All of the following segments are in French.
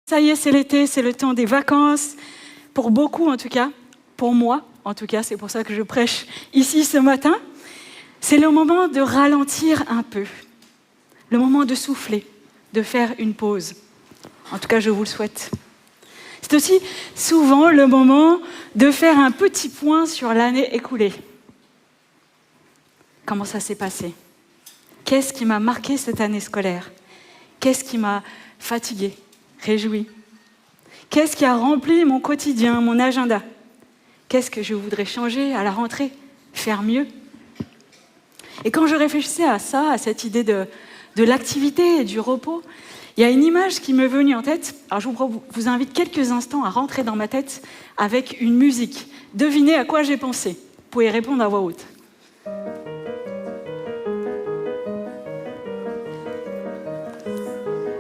Ça y est, c'est l'été, c'est le temps des vacances. Pour beaucoup en tout cas, pour moi en tout cas, c'est pour ça que je prêche ici ce matin. C'est le moment de ralentir un peu, le moment de souffler, de faire une pause. En tout cas, je vous le souhaite. C'est aussi souvent le moment de faire un petit point sur l'année écoulée. Comment ça s'est passé? Qu'est-ce qui m'a marqué cette année scolaire? Qu'est-ce qui m'a fatiguée, réjouie? Qu'est-ce qui a rempli mon quotidien, mon agenda? Qu'est-ce que je voudrais changer à la rentrée, faire mieux? Et quand je réfléchissais à ça, à cette idée de l'activité et du repos, il y a une image qui m'est venue en tête. Alors je vous invite quelques instants à rentrer dans ma tête avec une musique. Devinez à quoi j'ai pensé. Vous pouvez répondre à voix haute.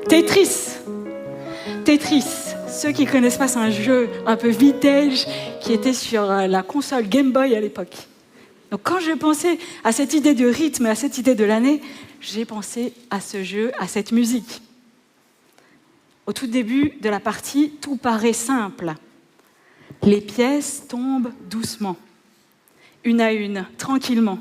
Tetris. Tetris. Ceux qui ne connaissent pas, c'est un jeu un peu vintage qui était sur la console Game Boy à l'époque. Donc quand je pensais à cette idée de rythme, à cette idée de l'année, j'ai pensé à ce jeu, à cette musique. Au tout début de la partie, tout paraît simple. Les pièces tombent doucement, une à une, tranquillement.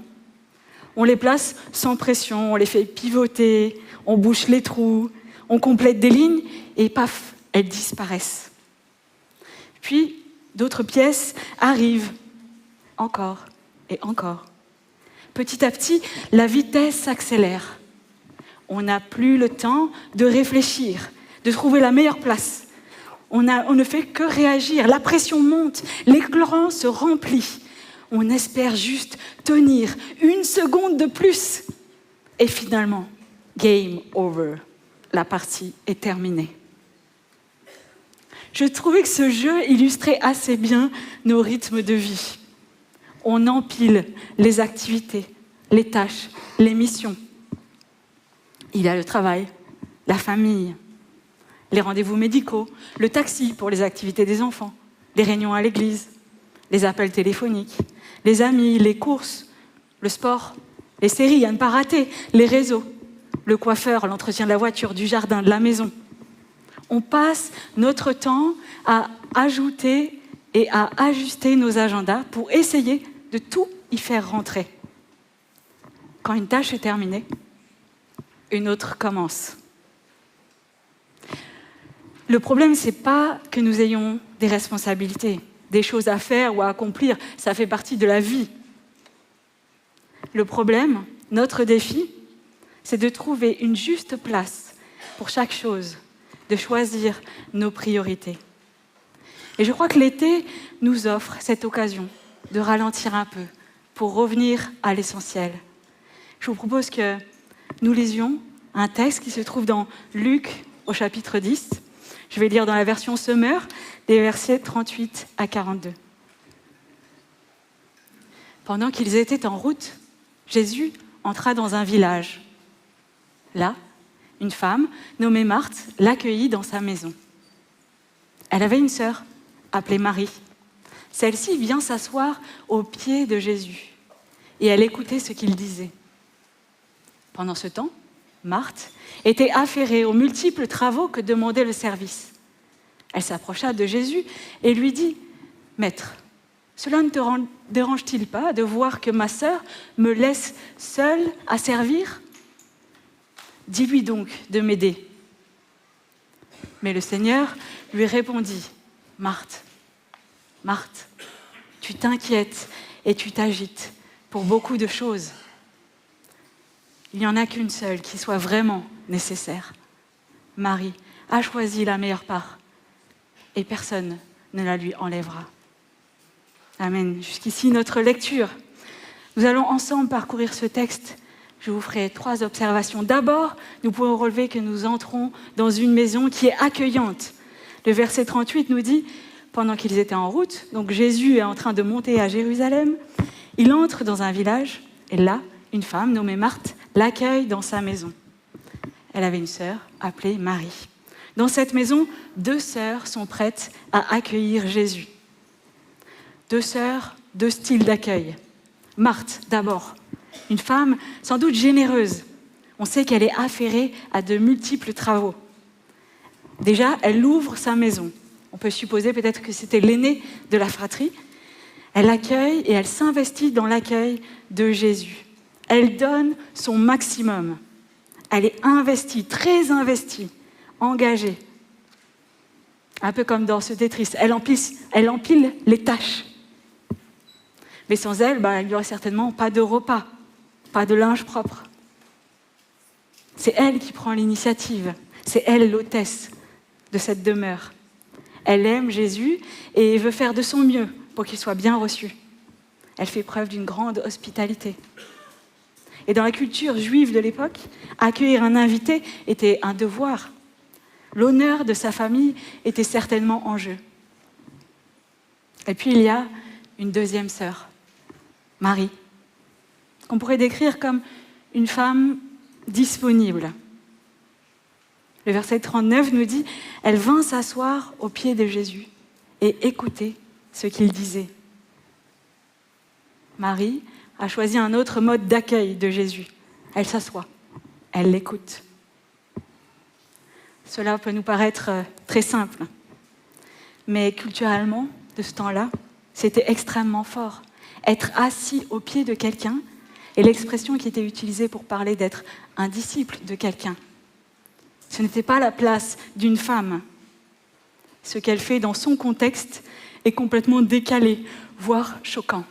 On les place sans pression, on les fait pivoter, on bouche les trous, on complète des lignes et paf, elles disparaissent. Puis, d'autres pièces arrivent, encore et encore. Petit à petit, la vitesse s'accélère. On n'a plus le temps de réfléchir, de trouver la meilleure place. On ne fait que réagir, la pression monte, l'écran se remplit. On espère juste tenir une seconde de plus. Et finalement, game over. La partie est terminée. Je trouvais que ce jeu illustrait assez bien nos rythmes de vie. On empile les activités, les tâches, les missions. Il y a le travail, la famille, les rendez-vous médicaux, le taxi pour les activités des enfants, les réunions à l'église, les appels téléphoniques, les amis, les courses, le sport, les séries à ne pas rater, les réseaux, le coiffeur, l'entretien de la voiture, du jardin, de la maison. On passe notre temps à ajouter et à ajuster nos agendas pour essayer de tout y faire rentrer. Quand une tâche est terminée, une autre commence. Le problème, ce n'est pas que nous ayons des responsabilités, des choses à faire ou à accomplir. Ça fait partie de la vie. Le problème, notre défi, c'est de trouver une juste place pour chaque chose, de choisir nos priorités. Et je crois que l'été nous offre cette occasion de ralentir un peu pour revenir à l'essentiel. Je vous propose que nous lisions un texte qui se trouve dans Luc au chapitre 10. Je vais lire dans la version Summer, des versets 38 à 42. Pendant qu'ils étaient en route, Jésus entra dans un village. Là, une femme nommée Marthe l'accueillit dans sa maison. Elle avait une sœur appelée Marie. Celle-ci vient s'asseoir aux pieds de Jésus et elle écoutait ce qu'il disait. Pendant ce temps, Marthe était affairée aux multiples travaux que demandait le service. Elle s'approcha de Jésus et lui dit « Maître, cela ne te dérange-t-il pas de voir que ma sœur me laisse seule à servir ? Dis-lui donc de m'aider. » Mais le Seigneur lui répondit « Marthe, Marthe, tu t'inquiètes et tu t'agites pour beaucoup de choses. Il n'y en a qu'une seule qui soit vraiment nécessaire. Marie a choisi la meilleure part et personne ne la lui enlèvera. » Amen. Jusqu'ici, notre lecture. Nous allons ensemble parcourir ce texte. Je vous ferai 3 observations. D'abord, nous pouvons relever que nous entrons dans une maison qui est accueillante. Le verset 38 nous dit, pendant qu'ils étaient en route, donc Jésus est en train de monter à Jérusalem, il entre dans un village, et là, une femme nommée Marthe l'accueille dans sa maison. Elle avait une sœur appelée Marie. Dans cette maison, 2 sœurs sont prêtes à accueillir Jésus. 2 sœurs, 2 styles d'accueil. Marthe, d'abord, une femme sans doute généreuse. On sait qu'elle est affairée à de multiples travaux. Déjà, elle ouvre sa maison. On peut supposer peut-être que c'était l'aînée de la fratrie. Elle accueille et elle s'investit dans l'accueil de Jésus. Elle donne son maximum. Elle est investie, très investie, engagée. Un peu comme dans ce Tetris. Elle empile les tâches. Mais sans elle, il n'y aurait certainement pas de repas, pas de linge propre. C'est elle qui prend l'initiative. C'est elle l'hôtesse de cette demeure. Elle aime Jésus et veut faire de son mieux pour qu'il soit bien reçu. Elle fait preuve d'une grande hospitalité. Et dans la culture juive de l'époque, accueillir un invité était un devoir. L'honneur de sa famille était certainement en jeu. Et puis il y a une deuxième sœur, Marie, qu'on pourrait décrire comme une femme disponible. Le verset 39 nous dit « Elle vint s'asseoir aux pieds de Jésus et écouter ce qu'il disait. » Marie a choisi un autre mode d'accueil de Jésus. Elle s'assoit, elle l'écoute. Cela peut nous paraître très simple, mais culturellement, de ce temps-là, c'était extrêmement fort. Être assis aux pieds de quelqu'un est l'expression qui était utilisée pour parler d'être un disciple de quelqu'un. Ce n'était pas la place d'une femme. Ce qu'elle fait dans son contexte est complètement décalé, voire choquant.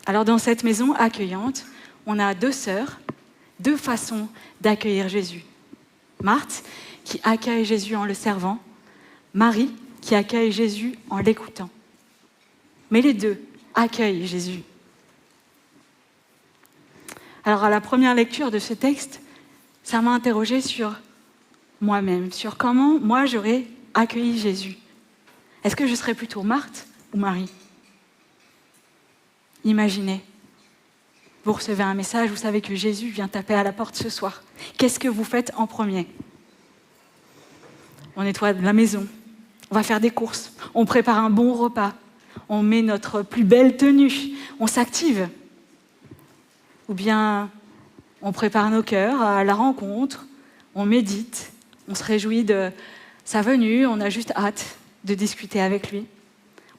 Alors dans cette maison accueillante, on a deux sœurs, deux façons d'accueillir Jésus. Marthe, qui accueille Jésus en le servant, Marie, qui accueille Jésus en l'écoutant. Mais les deux accueillent Jésus. Alors à la première lecture de ce texte, ça m'a interrogée sur moi-même, sur comment moi j'aurais accueilli Jésus. Est-ce que je serais plutôt Marthe ou Marie ? Imaginez, vous recevez un message, vous savez que Jésus vient taper à la porte ce soir. Qu'est-ce que vous faites en premier ? On nettoie la maison, on va faire des courses, on prépare un bon repas, on met notre plus belle tenue, on s'active. Ou bien on prépare nos cœurs à la rencontre, on médite, on se réjouit de sa venue, on a juste hâte de discuter avec lui.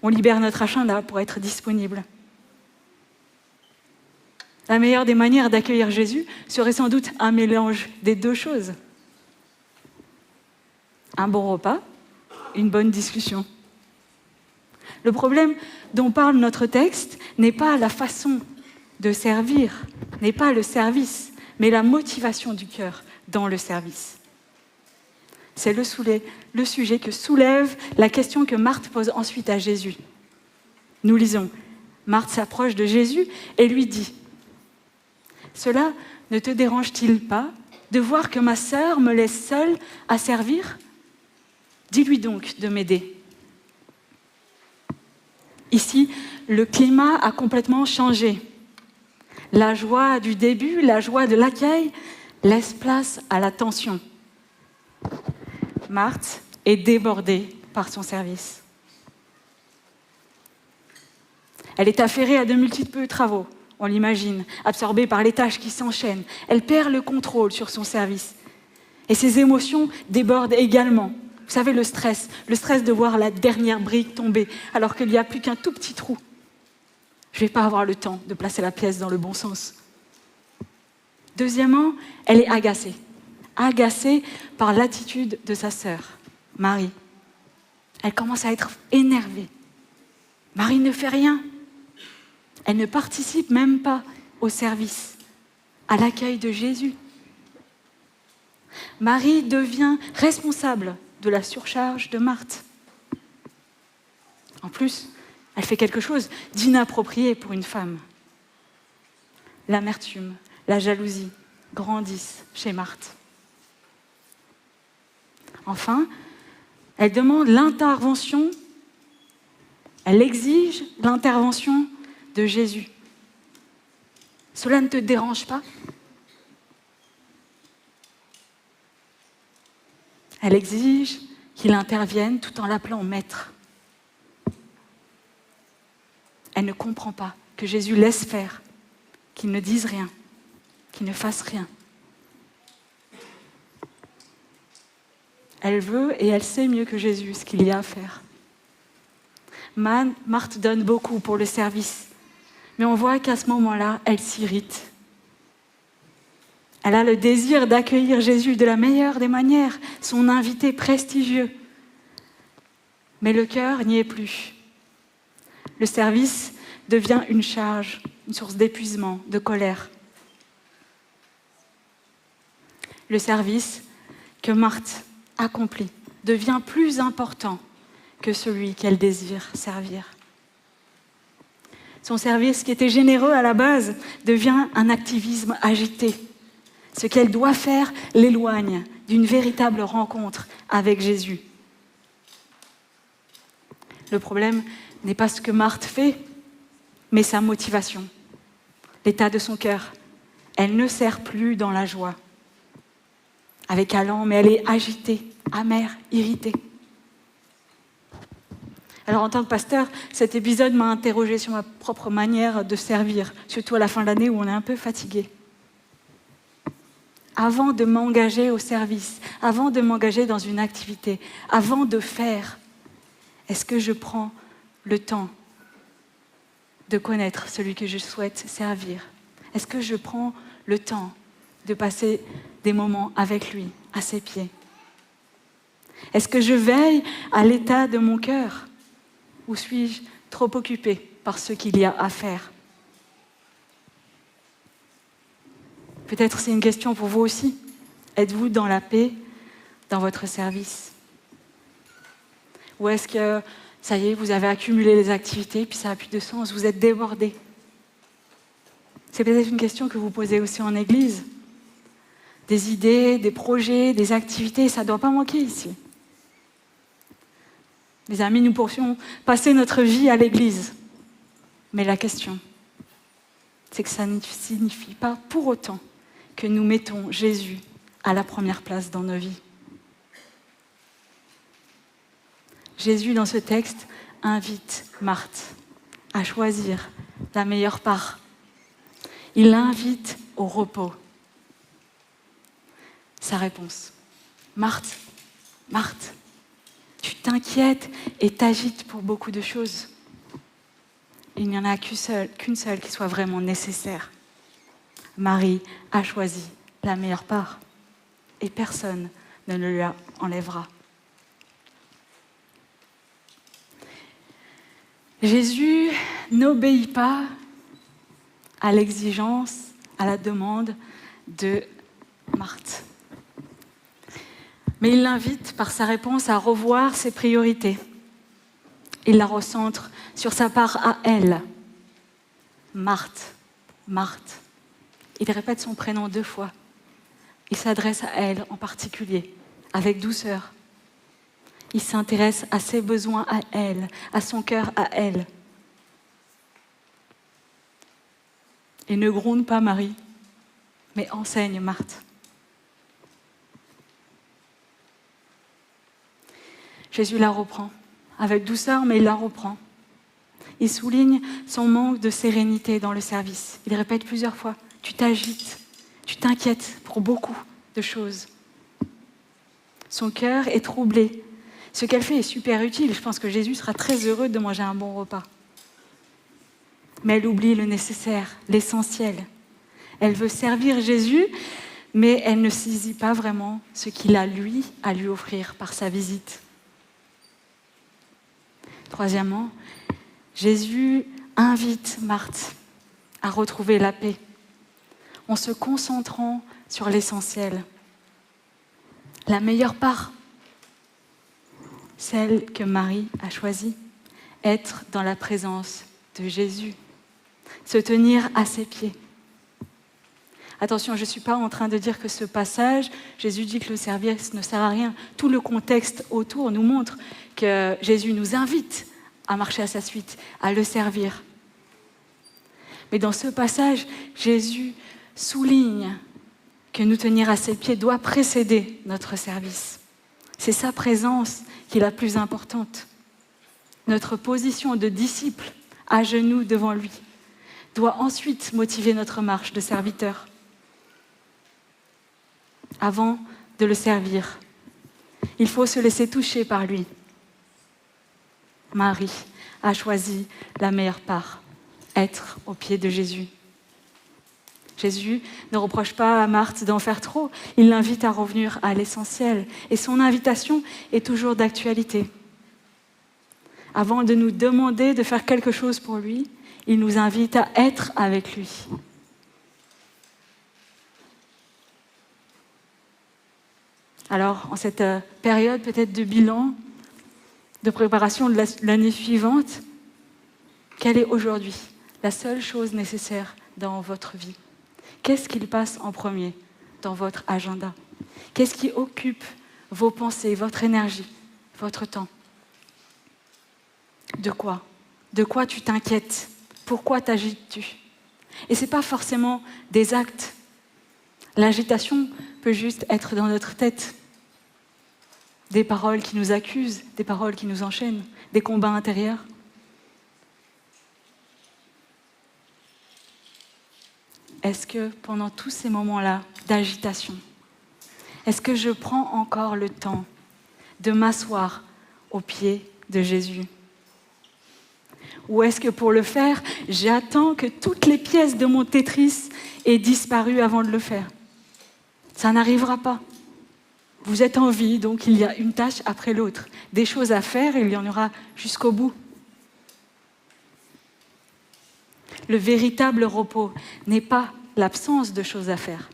On libère notre agenda pour être disponible. La meilleure des manières d'accueillir Jésus serait sans doute un mélange des deux choses. Un bon repas, une bonne discussion. Le problème dont parle notre texte n'est pas la façon de servir, n'est pas le service, mais la motivation du cœur dans le service. C'est le sujet que soulève la question que Marthe pose ensuite à Jésus. Nous lisons, Marthe s'approche de Jésus et lui dit « Cela ne te dérange-t-il pas de voir que ma sœur me laisse seule à servir ? Dis-lui donc de m'aider. » Ici, le climat a complètement changé. La joie du début, la joie de l'accueil, laisse place à la tension. Marthe est débordée par son service. Elle est affairée à de multiples travaux, on l'imagine, absorbée par les tâches qui s'enchaînent. Elle perd le contrôle sur son service. Et ses émotions débordent également. Vous savez, le stress de voir la dernière brique tomber alors qu'il n'y a plus qu'un tout petit trou. Je ne vais pas avoir le temps de placer la pièce dans le bon sens. Deuxièmement, elle est agacée par l'attitude de sa sœur, Marie. Elle commence à être énervée. Marie ne fait rien. Elle ne participe même pas au service, à l'accueil de Jésus. Marie devient responsable de la surcharge de Marthe. En plus, elle fait quelque chose d'inapproprié pour une femme. L'amertume, la jalousie grandissent chez Marthe. Enfin, elle demande l'intervention, elle exige l'intervention de Jésus. Cela ne te dérange pas ? Elle exige qu'il intervienne tout en l'appelant maître. Elle ne comprend pas que Jésus laisse faire, qu'il ne dise rien, qu'il ne fasse rien. Elle veut et elle sait mieux que Jésus ce qu'il y a à faire. Marthe donne beaucoup pour le service, mais on voit qu'à ce moment-là, elle s'irrite. Elle a le désir d'accueillir Jésus de la meilleure des manières, son invité prestigieux. Mais le cœur n'y est plus. Le service devient une charge, une source d'épuisement, de colère. Le service que Marthe accomplit devient plus important que celui qu'elle désire servir. Son service, qui était généreux à la base, devient un activisme agité. Ce qu'elle doit faire l'éloigne d'une véritable rencontre avec Jésus. Le problème n'est pas ce que Marthe fait, mais sa motivation, l'état de son cœur. Elle ne sert plus dans la joie, avec allant, mais elle est agitée, amère, irritée. Alors en tant que pasteur, cet épisode m'a interrogée sur ma propre manière de servir, surtout à la fin de l'année où on est un peu fatigué. Avant de m'engager au service, avant de m'engager dans une activité, avant de faire, est-ce que je prends le temps de connaître celui que je souhaite servir? Est-ce que je prends le temps de passer des moments avec lui, à ses pieds? Est-ce que je veille à l'état de mon cœur? Ou suis-je trop occupée par ce qu'il y a à faire? Peut-être c'est une question pour vous aussi. Êtes-vous dans la paix dans votre service? Ou est-ce que, ça y est, vous avez accumulé les activités, puis ça n'a plus de sens, vous êtes débordé? C'est peut-être une question que vous posez aussi en église. Des idées, des projets, des activités, ça ne doit pas manquer ici. Mes amis, nous pourrions passer notre vie à l'église. Mais la question, c'est que ça ne signifie pas pour autant que nous mettons Jésus à la première place dans nos vies. Jésus, dans ce texte, invite Marthe à choisir la meilleure part. Il l'invite au repos. Sa réponse: Marthe, Marthe, tu t'inquiètes et t'agites pour beaucoup de choses. Il n'y en a qu'une seule qui soit vraiment nécessaire. Marie a choisi la meilleure part et personne ne le lui enlèvera. Jésus n'obéit pas à l'exigence, à la demande de Marthe. Mais il l'invite par sa réponse à revoir ses priorités. Il la recentre sur sa part à elle. Marthe, Marthe. Il répète son prénom 2 fois. Il s'adresse à elle en particulier, avec douceur. Il s'intéresse à ses besoins à elle, à son cœur à elle. Il ne gronde pas Marie, mais enseigne Marthe. Jésus la reprend, avec douceur, mais il la reprend. Il souligne son manque de sérénité dans le service. Il répète plusieurs fois: tu t'agites, tu t'inquiètes pour beaucoup de choses. Son cœur est troublé. Ce qu'elle fait est super utile. Je pense que Jésus sera très heureux de manger un bon repas. Mais elle oublie le nécessaire, l'essentiel. Elle veut servir Jésus, mais elle ne saisit pas vraiment ce qu'il a, lui, à lui offrir par sa visite. Troisièmement, Jésus invite Marthe à retrouver la paix en se concentrant sur l'essentiel. La meilleure part, celle que Marie a choisie, être dans la présence de Jésus, se tenir à ses pieds. Attention, je ne suis pas en train de dire que ce passage, Jésus dit que le service ne sert à rien. Tout le contexte autour nous montre que Jésus nous invite à marcher à sa suite, à le servir. Mais dans ce passage, Jésus souligne que nous tenir à ses pieds doit précéder notre service. C'est sa présence qui est la plus importante. Notre position de disciple, à genoux devant lui, doit ensuite motiver notre marche de serviteur. Avant de le servir, Il faut se laisser toucher par lui. Marie a choisi la meilleure part, être aux pieds de Jésus. Jésus ne reproche pas à Marthe d'en faire trop, il l'invite à revenir à l'essentiel. Et son invitation est toujours d'actualité. Avant de nous demander de faire quelque chose pour lui, il nous invite à être avec lui. Alors, en cette période peut-être de bilan, de préparation de l'année suivante, quelle est aujourd'hui la seule chose nécessaire dans votre vie? Qu'est-ce qu'il passe en premier dans votre agenda? Qu'est-ce qui occupe vos pensées, votre énergie, votre temps? De quoi? De quoi tu t'inquiètes? Pourquoi t'agites-tu? Et ce n'est pas forcément des actes. L'agitation peut juste être dans notre tête. Des paroles qui nous accusent, des paroles qui nous enchaînent, des combats intérieurs. Est-ce que pendant tous ces moments-là d'agitation, est-ce que je prends encore le temps de m'asseoir aux pieds de Jésus? Ou est-ce que pour le faire, j'attends que toutes les pièces de mon Tetris aient disparu avant de le faire? Ça n'arrivera pas. Vous êtes en vie, donc il y a une tâche après l'autre. Des choses à faire, et il y en aura jusqu'au bout. Le véritable repos n'est pas l'absence de choses à faire,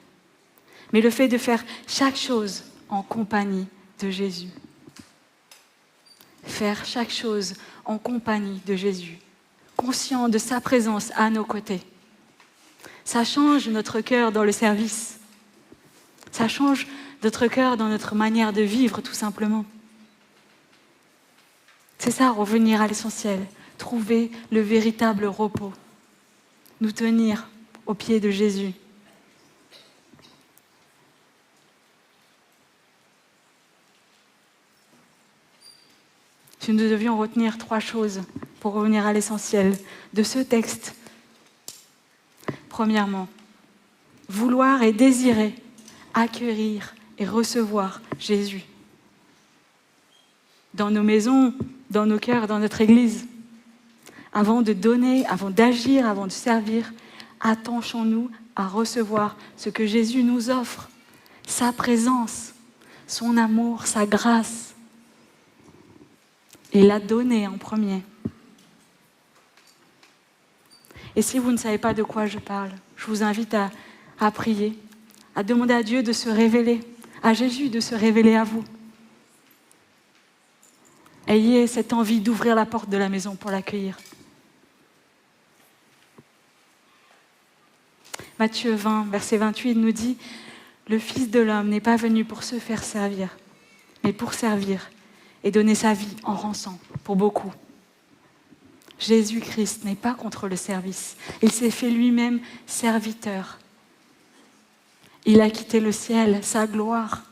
mais le fait de faire chaque chose en compagnie de Jésus. Faire chaque chose en compagnie de Jésus, conscient de sa présence à nos côtés. Ça change notre cœur dans le service. Ça change notre cœur dans notre manière de vivre, tout simplement. C'est ça, revenir à l'essentiel, trouver le véritable repos, nous tenir aux pieds de Jésus. Si nous devions retenir 3 choses pour revenir à l'essentiel de ce texte. Premièrement, vouloir et désirer accueillir et recevoir Jésus. Dans nos maisons, dans nos cœurs, dans notre Église. Avant de donner, avant d'agir, avant de servir, attachons-nous à recevoir ce que Jésus nous offre, sa présence, son amour, sa grâce. Et la donner en premier. Et si vous ne savez pas de quoi je parle, je vous invite à prier, à demander à Dieu de se révéler, à Jésus de se révéler à vous. Ayez cette envie d'ouvrir la porte de la maison pour l'accueillir. Matthieu 20, verset 28 nous dit « Le Fils de l'homme n'est pas venu pour se faire servir, mais pour servir et donner sa vie en rançon pour beaucoup. » Jésus-Christ n'est pas contre le service. Il s'est fait lui-même serviteur. Il a quitté le ciel, sa gloire,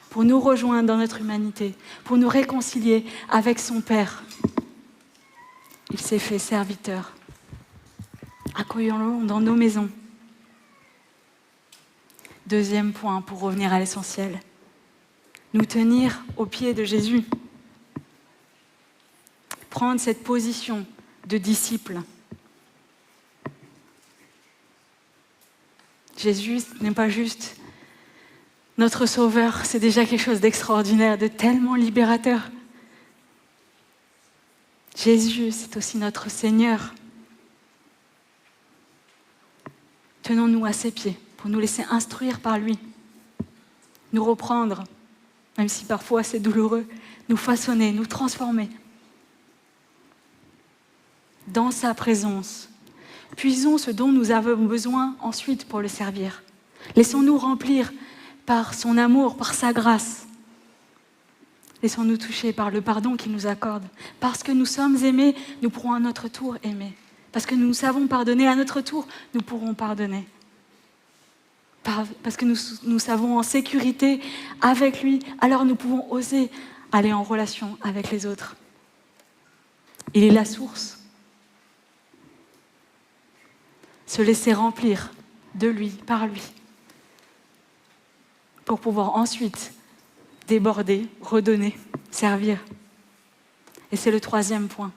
pour nous rejoindre dans notre humanité, pour nous réconcilier avec son Père. Il s'est fait serviteur. Accueillons-le dans nos maisons. Deuxième point, pour revenir à l'essentiel. Nous tenir aux pieds de Jésus. Prendre cette position de disciple. Jésus n'est pas juste notre sauveur, c'est déjà quelque chose d'extraordinaire, de tellement libérateur. Jésus, c'est aussi notre Seigneur. Tenons-nous à ses pieds pour nous laisser instruire par lui, nous reprendre, même si parfois c'est douloureux, nous façonner, nous transformer. Dans sa présence, puisons ce dont nous avons besoin ensuite pour le servir. Laissons-nous remplir par son amour, par sa grâce. Laissons-nous toucher par le pardon qu'il nous accorde. Parce que nous sommes aimés, nous pourrons à notre tour aimer. Parce que nous savons pardonner à notre tour, nous pourrons pardonner. Parce que nous savons en sécurité avec lui, alors nous pouvons oser aller en relation avec les autres. Il est la source. Se laisser remplir de lui, par lui, pour pouvoir ensuite déborder, redonner, servir. Et c'est le troisième point.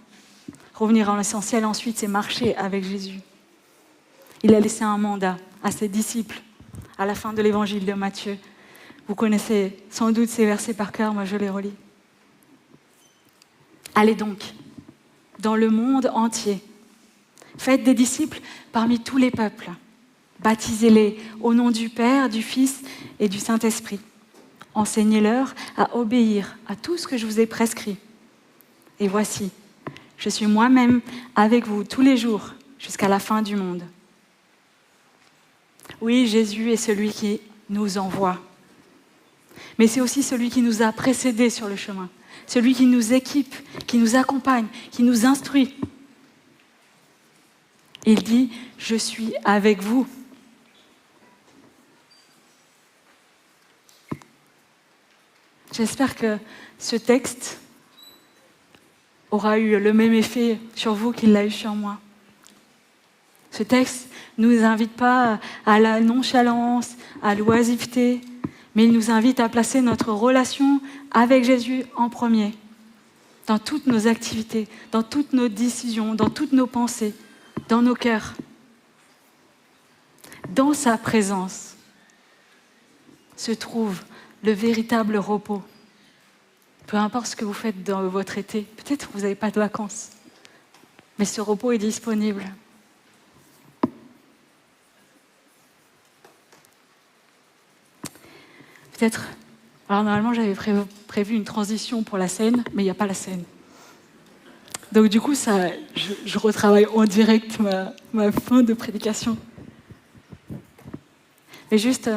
Revenir à l'essentiel ensuite, c'est marcher avec Jésus. Il a laissé un mandat à ses disciples à la fin de l'évangile de Matthieu. Vous connaissez sans doute ces versets par cœur, moi je les relis. Allez donc dans le monde entier. Faites des disciples parmi tous les peuples. Baptisez-les au nom du Père, du Fils et du Saint-Esprit. Enseignez-leur à obéir à tout ce que je vous ai prescrit. Et voici, je suis moi-même avec vous tous les jours jusqu'à la fin du monde. Oui, Jésus est celui qui nous envoie. Mais c'est aussi celui qui nous a précédés sur le chemin. Celui qui nous équipe, qui nous accompagne, qui nous instruit. Il dit, je suis avec vous. J'espère que ce texte aura eu le même effet sur vous qu'il l'a eu sur moi. Ce texte ne nous invite pas à la nonchalance, à l'oisiveté, mais il nous invite à placer notre relation avec Jésus en premier, dans toutes nos activités, dans toutes nos décisions, dans toutes nos pensées, dans nos cœurs. Dans sa présence se trouve le véritable repos. Peu importe ce que vous faites dans votre été, peut-être que vous n'avez pas de vacances, mais ce repos est disponible. Peut-être, alors normalement j'avais prévu une transition pour la scène, mais il n'y a pas la scène. Donc du coup, je retravaille en direct ma fin de prédication. Mais juste,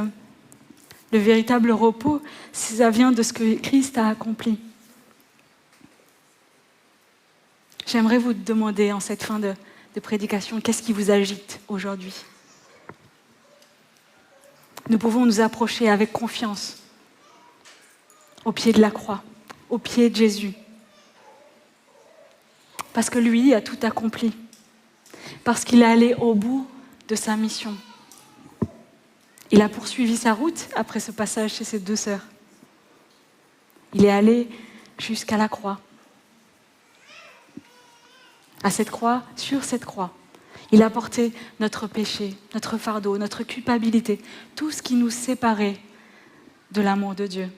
le véritable repos, ça vient de ce que Christ a accompli. J'aimerais vous demander en cette fin de prédication, qu'est-ce qui vous agite aujourd'hui ? Nous pouvons nous approcher avec confiance au pied de la croix, au pied de Jésus. Parce que lui a tout accompli. Parce qu'il est allé au bout de sa mission. Il a poursuivi sa route après ce passage chez ses deux sœurs. Il est allé jusqu'à la croix. À cette croix, sur cette croix, il a porté notre péché, notre fardeau, notre culpabilité, tout ce qui nous séparait de l'amour de Dieu.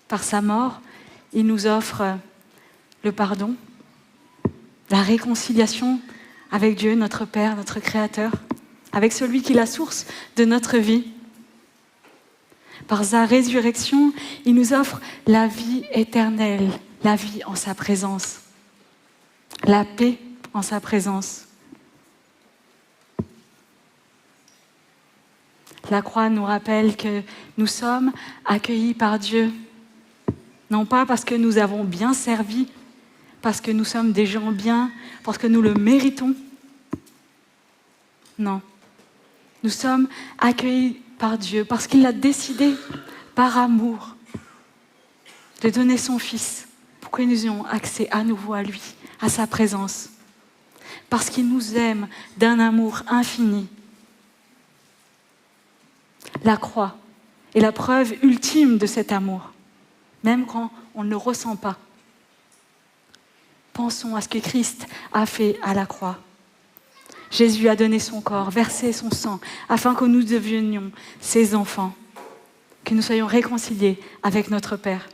Par sa mort, il nous offre le pardon, la réconciliation avec Dieu, notre Père, notre Créateur, avec celui qui est la source de notre vie. Par sa résurrection, il nous offre la vie éternelle, la vie en sa présence, la paix en sa présence. La croix nous rappelle que nous sommes accueillis par Dieu, non pas parce que nous avons bien servi, parce que nous sommes des gens bien, parce que nous le méritons. Non. Nous sommes accueillis par Dieu parce qu'il a décidé, par amour, de donner son Fils pour que nous ayons accès à nouveau à lui, à sa présence. Parce qu'il nous aime d'un amour infini. La croix est la preuve ultime de cet amour, même quand on ne le ressent pas. Pensons à ce que Christ a fait à la croix. Jésus a donné son corps, versé son sang, afin que nous devenions ses enfants, que nous soyons réconciliés avec notre Père.